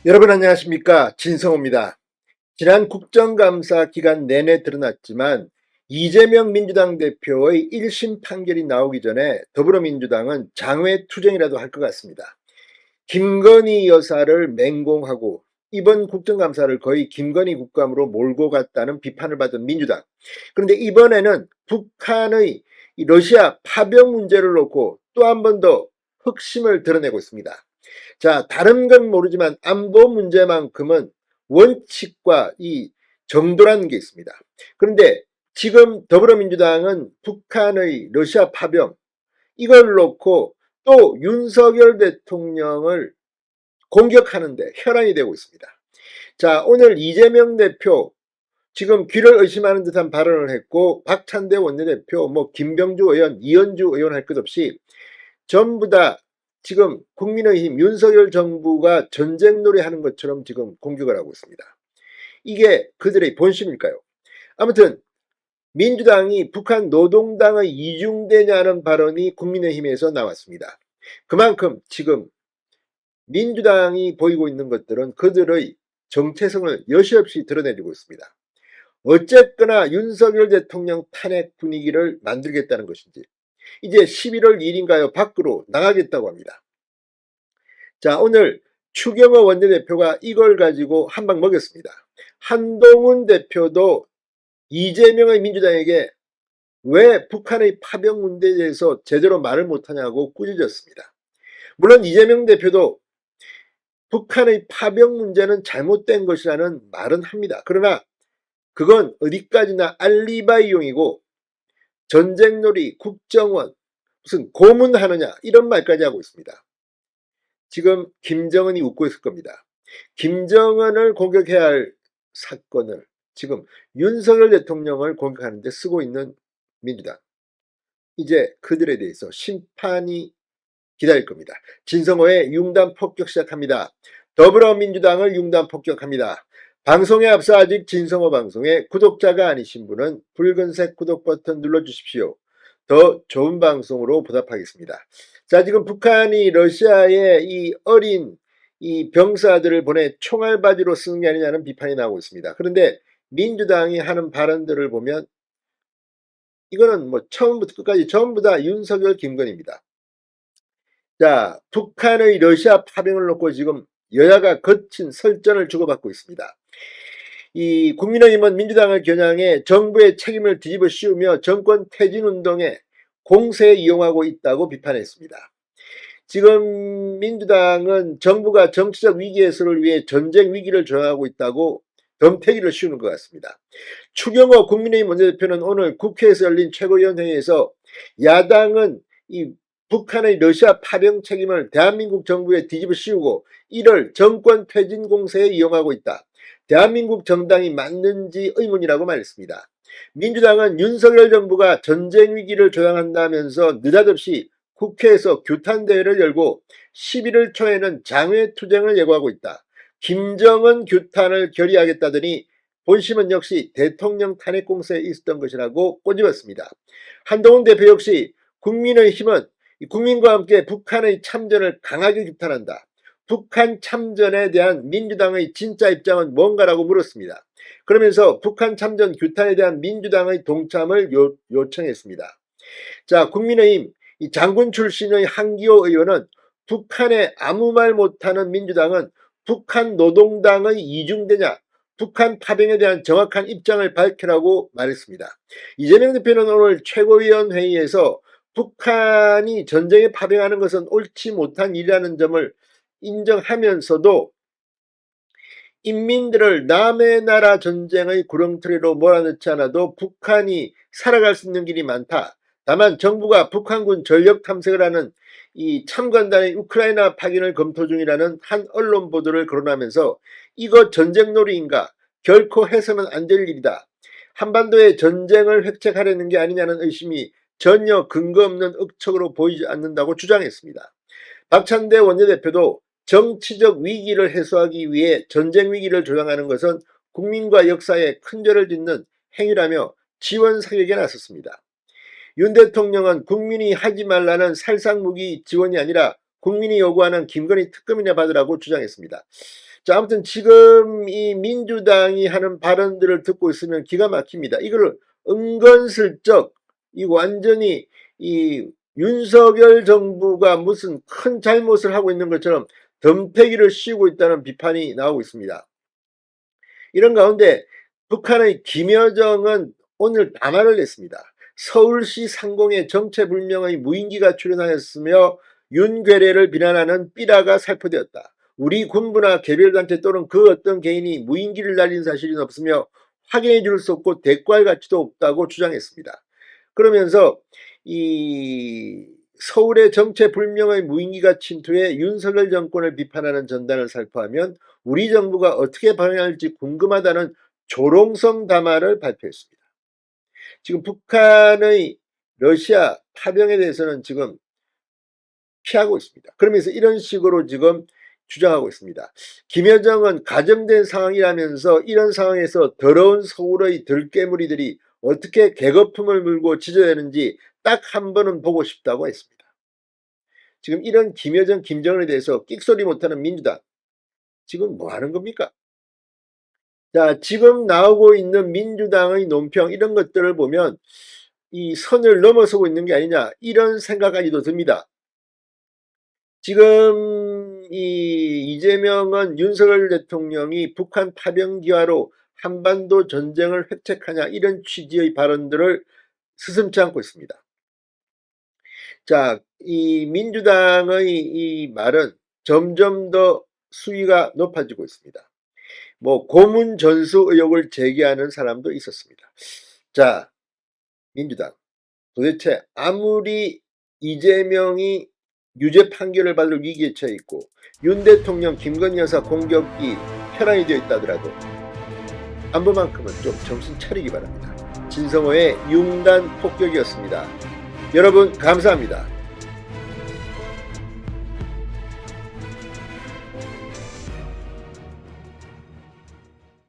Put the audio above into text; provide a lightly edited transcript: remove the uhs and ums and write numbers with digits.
여러분 안녕하십니까, 진성호입니다. 지난 국정감사 기간 내내 드러났지만 이재명 민주당 대표의 1심 판결이 나오기 전에 더불어민주당은 장외투쟁이라도 할 것 같습니다. 김건희 여사를 맹공하고 이번 국정감사를 거의 김건희 국감으로 몰고 갔다는 비판을 받은 민주당. 그런데 이번에는 북한의 러시아 파병 문제를 놓고 또 한 번 더 흑심을 드러내고 있습니다. 자, 다른 건 모르지만 안보 문제만큼은 원칙과 이 정도라는 게 있습니다. 그런데 지금 더불어민주당은 북한의 러시아 파병 이걸 놓고 또 윤석열 대통령을 공격하는데 혈안이 되고 있습니다. 자, 오늘 이재명 대표 지금 귀를 의심하는 듯한 발언을 했고, 박찬대 원내대표, 김병주 의원, 이현주 의원 할 것 없이 전부 다 지금 국민의힘 윤석열 정부가 전쟁놀이 하는 것처럼 지금 공격을 하고 있습니다. 이게 그들의 본심일까요? 아무튼 민주당이 북한 노동당의 이중대냐는 발언이 국민의힘에서 나왔습니다. 그만큼 지금 민주당이 보이고 있는 것들은 그들의 정체성을 여지없이 드러내고 있습니다. 어쨌거나 윤석열 대통령 탄핵 분위기를 만들겠다는 것인지 이제 11월 1일인가요? 밖으로 나가겠다고 합니다. 자, 오늘 추경호 원내대표가 이걸 가지고 한 방 먹였습니다. 한동훈 대표도 이재명의 민주당에게 왜 북한의 파병 문제에 대해서 제대로 말을 못하냐고 꾸짖었습니다. 물론 이재명 대표도 북한의 파병 문제는 잘못된 것이라는 말은 합니다. 그러나 그건 어디까지나 알리바이용이고 전쟁놀이, 국정원, 무슨 고문하느냐 이런 말까지 하고 있습니다. 지금 김정은이 웃고 있을 겁니다. 김정은을 공격해야 할 사건을 지금 윤석열 대통령을 공격하는 데 쓰고 있는 민주당. 이제 그들에 대해서 심판이 기다릴 겁니다. 진성호의 융단 폭격 시작합니다. 더불어민주당을 융단 폭격합니다. 방송에 앞서 아직 진성호 방송에 구독자가 아니신 분은 붉은색 구독 버튼 눌러주십시오. 더 좋은 방송으로 보답하겠습니다. 자, 지금 북한이 러시아에 이 어린 이 병사들을 보내 총알바지로 쓰는 게 아니냐는 비판이 나오고 있습니다. 그런데 민주당이 하는 발언들을 보면 이거는 처음부터 끝까지 전부 다 윤석열, 김건희입니다. 자, 북한의 러시아 파병을 놓고 지금 여야가 거친 설전을 주고받고 있습니다. 이 국민의힘은 민주당을 겨냥해 정부의 책임을 뒤집어 씌우며 정권 퇴진운동에 공세에 이용하고 있다고 비판했습니다. 지금 민주당은 정부가 정치적 위기 해소를 위해 전쟁 위기를 조장하고 있다고 덤태기를 씌우는 것 같습니다. 추경호 국민의힘 원내대표는 오늘 국회에서 열린 최고위원회에서 야당은 이 북한의 러시아 파병 책임을 대한민국 정부에 뒤집어 씌우고 이를 정권 퇴진 공세에 이용하고 있다. 대한민국 정당이 맞는지 의문이라고 말했습니다. 민주당은 윤석열 정부가 전쟁 위기를 조장한다면서 느닷없이 국회에서 규탄대회를 열고 11월 초에는 장외투쟁을 예고하고 있다. 김정은 규탄을 결의하겠다더니 본심은 역시 대통령 탄핵 공세에 있었던 것이라고 꼬집었습니다. 한동훈 대표 역시 국민의힘은 국민과 함께 북한의 참전을 강하게 규탄한다. 북한 참전에 대한 민주당의 진짜 입장은 뭔가라고 물었습니다. 그러면서 북한 참전 규탄에 대한 민주당의 동참을 요청했습니다. 자, 국민의힘 장군 출신의 한기호 의원은 북한에 아무 말 못하는 민주당은 북한 노동당의 이중대냐, 북한 파병에 대한 정확한 입장을 밝히라고 말했습니다. 이재명 대표는 오늘 최고위원회의에서 북한이 전쟁에 파병하는 것은 옳지 못한 일이라는 점을 인정하면서도 인민들을 남의 나라 전쟁의 구렁텅이로 몰아넣지 않아도 북한이 살아갈 수 있는 길이 많다. 다만 정부가 북한군 전력 탐색을 하는 이 참관단의 우크라이나 파견을 검토 중이라는 한 언론 보도를 거론하면서 이거 전쟁놀이인가? 결코 해서는 안 될 일이다. 한반도의 전쟁을 획책하려는 게 아니냐는 의심이 전혀 근거 없는 억측으로 보이지 않는다고 주장했습니다. 박찬대 원내대표도 정치적 위기를 해소하기 위해 전쟁 위기를 조장하는 것은 국민과 역사에 큰 죄를 짓는 행위라며 지원 사격에 나섰습니다. 윤 대통령은 국민이 하지 말라는 살상무기 지원이 아니라 국민이 요구하는 김건희 특검이나 받으라고 주장했습니다. 자, 아무튼 지금 이 민주당이 하는 발언들을 듣고 있으면 기가 막힙니다. 이걸 은근슬쩍 이 완전히 이 윤석열 정부가 무슨 큰 잘못을 하고 있는 것처럼 덤태기를 씌우고 있다는 비판이 나오고 있습니다. 이런 가운데 북한의 김여정은 오늘 담화를 냈습니다. 서울시 상공에 정체불명의 무인기가 출현하였으며 윤괴뢰를 비난하는 삐라가 살포되었다. 우리 군부나 개별단체 또는 그 어떤 개인이 무인기를 날린 사실은 없으며 확인해 줄 수 없고 대꾸할 가치도 없다고 주장했습니다. 그러면서 이 서울의 정체불명의 무인기가 침투해 윤석열 정권을 비판하는 전단을 살포하면 우리 정부가 어떻게 반응할지 궁금하다는 조롱성 담화를 발표했습니다. 지금 북한의 러시아 파병에 대해서는 지금 피하고 있습니다. 그러면서 이런 식으로 지금 주장하고 있습니다. 김여정은 가정된 상황이라면서 이런 상황에서 더러운 서울의 들깨무리들이 어떻게 개거품을 물고 짖어대는지 딱 한 번은 보고 싶다고 했습니다. 지금 이런 김여정, 김정은에 대해서 끽소리 못하는 민주당, 지금 뭐 하는 겁니까? 자, 지금 나오고 있는 민주당의 논평, 이런 것들을 보면 이 선을 넘어서고 있는 게 아니냐, 이런 생각까지도 듭니다. 지금 이 이재명은 윤석열 대통령이 북한 파병 기화로 한반도 전쟁을 획책하냐, 이런 취지의 발언들을 스슴지 않고 있습니다. 자, 이 민주당의 이 말은 점점 더 수위가 높아지고 있습니다. 뭐 고문 전수 의혹을 제기하는 사람도 있었습니다. 자, 민주당 도대체 아무리 이재명이 유죄 판결을 받을 위기에 처해 있고 윤 대통령 김건희 여사 공격이 혈안이 되어 있다 하더라도 안보만큼은 좀 정신 차리기 바랍니다. 진성호의 융단 폭격이었습니다. 여러분 감사합니다.